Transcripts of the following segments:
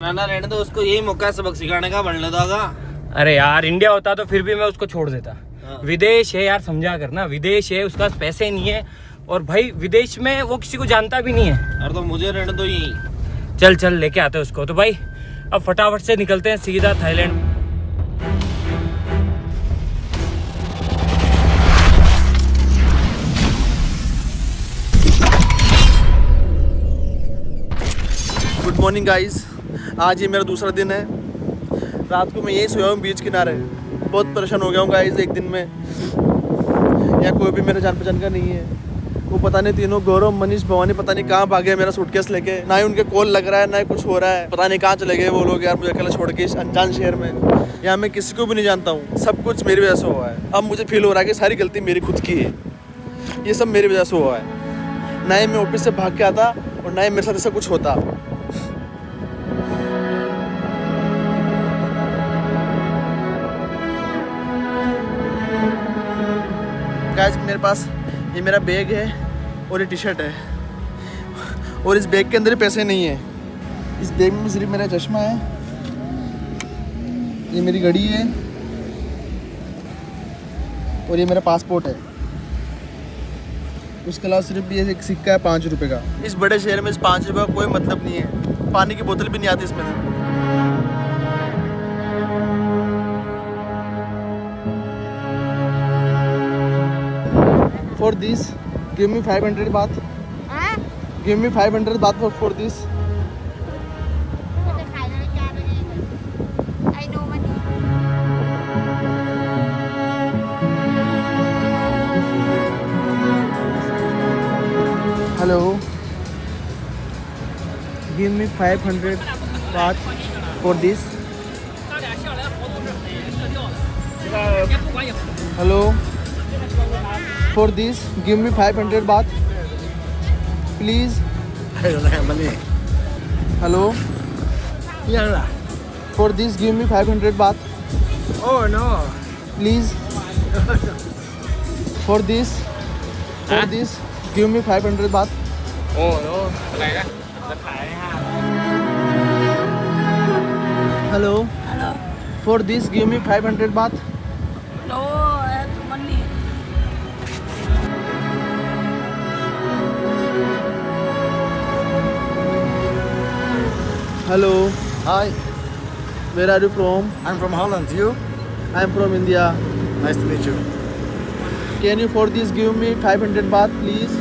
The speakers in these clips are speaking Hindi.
ना रहने दो उसको, यही मौका है सबक सिखाने का, बढ़ने दोगा। अरे यार इंडिया होता तो फिर भी मैं उसको छोड़ देता। विदेश है यार, समझा करना, विदेश है, उसके पास पैसे नहीं है और भाई विदेश में वो किसी को जानता भी नहीं है। अरे तो मुझे रहने दो यही। चल चल लेके आते हैं उसको। तो भाई अब फटाफट से निकलते हैं सीधा थाईलैंड। गुड मॉर्निंग गाइस, आज ये मेरा दूसरा दिन है। रात को मैं यही सोया हूँ बीच किनारे। बहुत परेशान हो गया हूँ गाइस एक दिन में। यहाँ कोई भी मेरा जान पहचान का नहीं है। वो पता नहीं तीनों गौरव, मनीष, भवानी पता नहीं कहाँ भागे मेरा सूटकेस लेके। ना ही उनके कॉल लग रहा है, ना ही कुछ हो रहा है। पता नहीं कहाँ चले गए वो लोग यार, मुझे अकेला छोड़ के इस अनजान शहर में। यहाँ मैं किसी को भी नहीं जानता हूँ। सब कुछ मेरी वजह से हुआ है। अब मुझे फील हो रहा है कि सारी गलती मेरी खुद की है। ये सब मेरी वजह से हुआ है। ना ही मैं ऑफिस से भाग के आता और ना ही मेरे साथ ऐसा कुछ होता। गाइस मेरे पास ये मेरा बैग है और ये टी शर्ट है और इस बैग के अंदर पैसे नहीं है। इस बैग में सिर्फ मेरा चश्मा है, ये मेरी घड़ी है और ये मेरा पासपोर्ट है। उसके अलावा सिर्फ ये एक सिक्का है 5 रुपये का। इस बड़े शहर में इस 5 रुपये का कोई मतलब नहीं है। पानी की बोतल भी नहीं आती इसमें। For this, give me 500 baht. Give me 500 baht for this. I know money. Hello. Give me 500 baht for this. Hello. For this, give me 500 baht, please. I don't have money. Hello. Yeah. For this, give me 500 baht, Oh no. please. For this, give me 500 baht. Oh no. อะไรนะจะขายให้5 Hello. Hello. For this, give me 500 baht. No, I have money. Hello. Hi, Where are you from? I'm from Holland. You? I am from India. Nice to meet you. Can you for this give me 500 baht, please?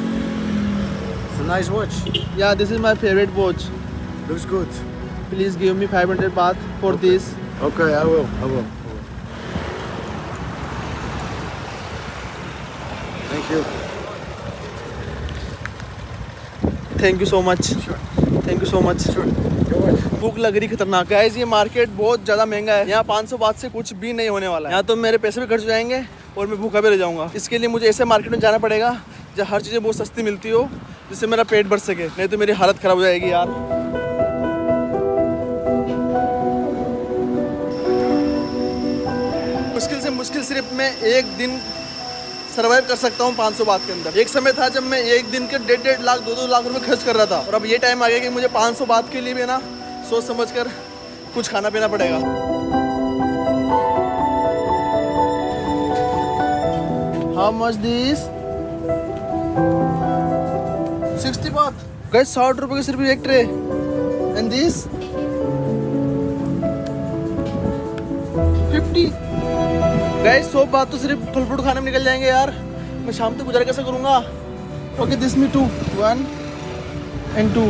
It's a nice watch. Yeah, this is my favorite watch. Looks good. Please give me 500 baht for this. Okay, I will. Thank you. Thank you so much. Sure. Thank you so much. Sure. You're welcome. भूख लग रही खतरनाक है। ये मार्केट बहुत ज़्यादा महंगा है। यहाँ 500 बात से कुछ भी नहीं होने वाला है। यहाँ तो मेरे पैसे भी खर्च हो जाएंगे और मैं भूखा भी रह जाऊँगा। इसके लिए मुझे ऐसे मार्केट में जाना पड़ेगा जहाँ हर चीज़ें बहुत सस्ती मिलती हो, जिससे मेरा पेट भर सके। नहीं तो मेरी हालत ख़राब हो जाएगी यार। मुश्किल से मुश्किल सिर्फ मैं एक दिन सर्वाइव कर सकता हूँ 500 बात के अंदर। एक समय था जब मैं एक दिन के 1.5 लाख 2 लाख रुपए खर्च कर रहा था, और अब ये टाइम आ गया कि मुझे 500 बात के लिए भी ना सोच समझ कर कुछ खाना पीना पड़ेगा। How much this? 60 बात। गाइस 60 रुपए की सिर्फ एक ट्रे। And this 50। गाइस 100 बात तो सिर्फ फल फ्रूट खाने में निकल जाएंगे यार। मैं शाम तक गुजारा कैसे करूंगा? Okay this me 2 1 and 2।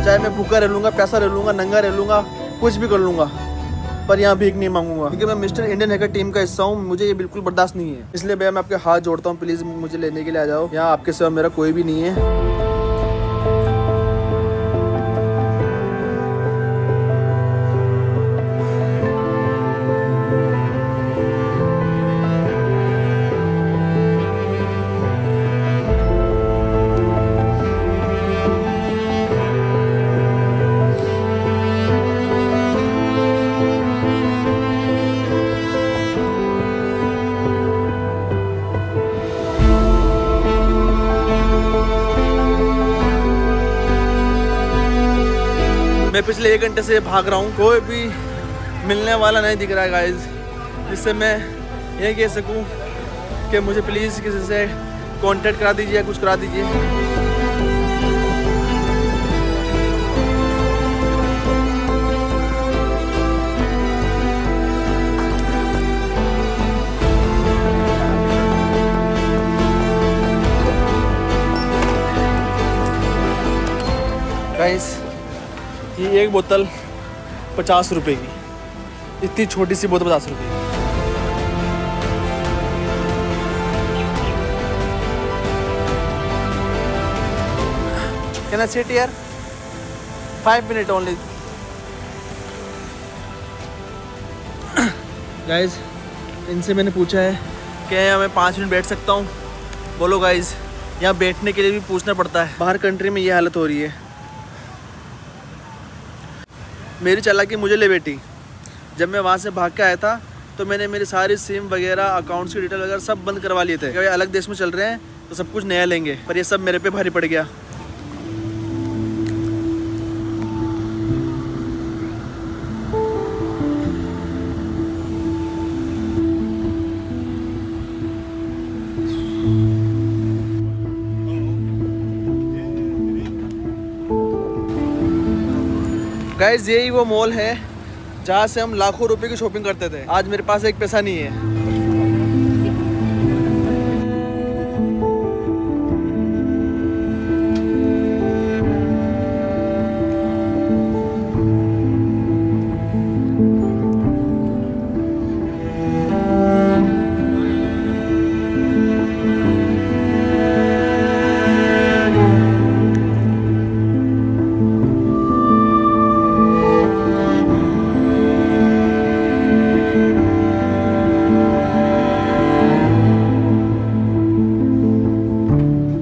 चाहे मैं भूखा रह लूँगा, प्यासा रह लूँगा, नंगा रह लूँगा, कुछ भी कर लूँगा, पर यहाँ भीख नहीं मांगूंगा। क्योंकि मैं मिस्टर इंडियन हैकर टीम का हिस्सा हूँ। मुझे ये बिल्कुल बर्दाश्त नहीं है। इसलिए भैया मैं आपके हाथ जोड़ता हूँ, प्लीज़ मुझे लेने के लिए आ जाओ। यहाँ आपके सिवा मेरा कोई भी नहीं है। पिछले 1 घंटे से भाग रहा हूँ, कोई भी मिलने वाला नहीं दिख रहा है गाइज, जिससे मैं ये कह सकूँ कि मुझे प्लीज़ किसी से कांटेक्ट करा दीजिए या कुछ करा दीजिए। गाइस ये एक बोतल 50 रुपए की, इतनी छोटी सी बोतल 50 रुपए की। Can I sit here? 5 minutes only. Guys इनसे मैंने पूछा है कि यहाँ मैं 5 मिनट बैठ सकता हूँ। बोलो गाइस, यहाँ बैठने के लिए भी पूछना पड़ता है। बाहर कंट्री में ये हालत हो रही है। मेरी चालाकी मुझे ले बेटी, जब मैं वहाँ से भाग के आया था तो मैंने मेरी सारी सिम वगैरह, अकाउंट्स की डिटेल वगैरह सब बंद करवा लिए थे। क्योंकि अलग देश में चल रहे हैं तो सब कुछ नया लेंगे, पर ये सब मेरे पे भारी पड़ गया। गाइस यही वो मॉल है जहाँ से हम लाखों रुपए की शॉपिंग करते थे। आज मेरे पास एक पैसा नहीं है।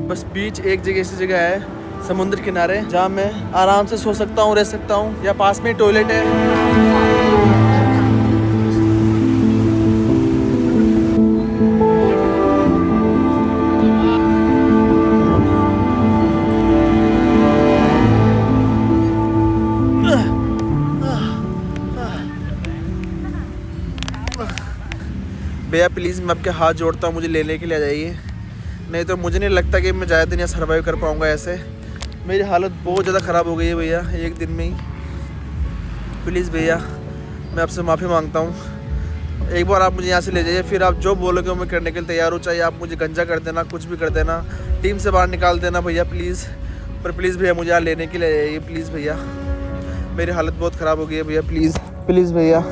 बस बीच एक जगह ऐसी जगह है समुद्र किनारे जहाँ मैं आराम से सो सकता हूँ, रह सकता हूँ, या पास में टॉयलेट है। भैया प्लीज़ मैं आपके हाथ जोड़ता हूँ, मुझे लेने के लिए आ जाइए, नहीं तो मुझे नहीं लगता कि मैं ज़्यादा दिन यहाँ सर्वाइव कर पाऊँगा। ऐसे मेरी हालत बहुत ज़्यादा ख़राब हो गई है भैया एक दिन में ही। प्लीज़ भैया मैं आपसे माफ़ी मांगता हूँ, एक बार आप मुझे यहाँ से ले जाइए, फिर आप जो बोलोगे मैं करने के लिए तैयार हूँ। चाहे आप मुझे गंजा कर देना, कुछ भी कर देना, टीम से बाहर निकाल देना भैया प्लीज़, पर प्लीज़ भैया मुझे यहाँ लेने के लिए आइए प्लीज़ भैया। मेरी हालत बहुत ख़राब हो गई है भैया, प्लीज़ प्लीज़ भैया।